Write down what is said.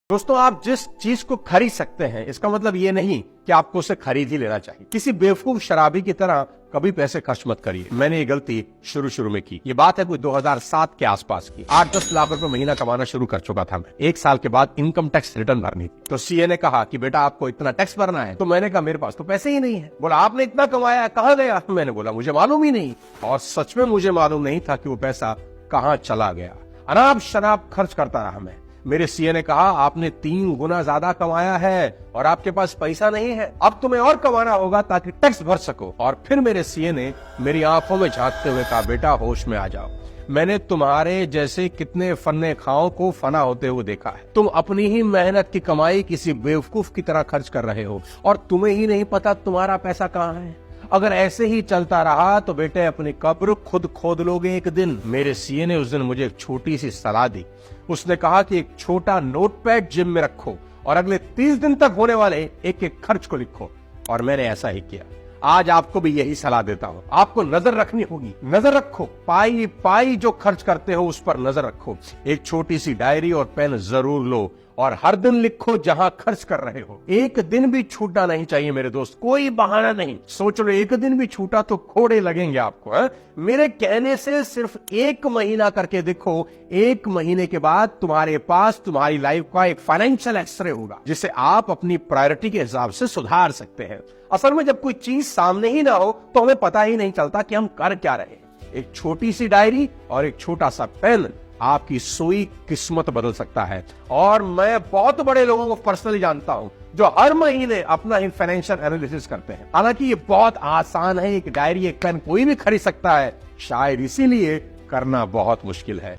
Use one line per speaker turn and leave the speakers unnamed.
दोस्तों, आप जिस चीज को खरीद सकते हैं इसका मतलब ये नहीं कि आपको उसे खरीद ही लेना चाहिए। किसी बेवकूफ शराबी की तरह कभी पैसे खर्च मत करिए। मैंने ये गलती शुरू में की। ये बात है कोई 2007 के आसपास की। 8-10 लाख रुपए महीना कमाना शुरू कर चुका था मैं। 1 साल के बाद इनकम टैक्स रिटर्न भरनी थी। तो सीए ने कहा कि बेटा आपको इतना टैक्स भरना है। तो मैंने कहा मेरे पास तो पैसे ही नहीं है। बोला आपने इतना कमाया, कहाँ गया? मैंने बोला मुझे मालूम ही नहीं। और सच में मुझे मालूम नहीं था कि वो पैसा कहाँ चला गया। अनाप शनाप खर्च करता रहा मैं। मेरे सीए ने कहा आपने 3 गुना ज्यादा कमाया है और आपके पास पैसा नहीं है। अब तुम्हें और कमाना होगा ताकि टैक्स भर सको। और फिर मेरे सीए ने मेरी आंखों में झांकते हुए कहा बेटा होश में आ जाओ। मैंने तुम्हारे जैसे कितने फन्ने खाओं को फना होते हुए देखा है। तुम अपनी ही मेहनत की कमाई किसी बेवकूफ की तरह खर्च कर रहे हो और तुम्हें ही नहीं पता तुम्हारा पैसा कहाँ है। अगर ऐसे ही चलता रहा तो बेटे अपनी कब्र खुद खोद लोगे एक दिन। मेरे सीए ने उस दिन मुझे एक छोटी सी सलाह दी। उसने कहा कि एक छोटा नोटपैड जिम में रखो और अगले 30 दिन तक होने वाले एक एक खर्च को लिखो। और मैंने ऐसा ही किया। आज आपको भी यही सलाह देता हूँ। आपको नजर रखनी होगी। नजर रखो, पाई पाई जो खर्च करते हो उस पर नजर रखो। एक छोटी सी डायरी और पेन जरूर लो और हर दिन लिखो जहां खर्च कर रहे हो। एक दिन भी छूटना नहीं चाहिए मेरे दोस्त, कोई बहाना नहीं। सोच लो एक दिन भी छूटा तो कोड़े लगेंगे आपको। मेरे कहने से सिर्फ 1 महीना करके देखो। 1 महीने के बाद तुम्हारे पास तुम्हारी लाइफ का एक फाइनेंशियल एक्सरे होगा जिसे आप अपनी प्रायोरिटी के हिसाब से सुधार सकते हैं। असल में जब कोई चीज सामने ही ना हो तो हमें पता ही नहीं चलता कि हम कर क्या रहे हैं। एक छोटी सी डायरी और एक छोटा सा पेन आपकी सोई किस्मत बदल सकता है। और मैं बहुत बड़े लोगों को पर्सनली जानता हूं जो हर महीने अपना ही फाइनेंशियल एनालिसिस करते हैं। हालांकि ये बहुत आसान है। एक डायरी, एक पेन कोई भी खरीद सकता है, शायद इसीलिए करना बहुत मुश्किल है।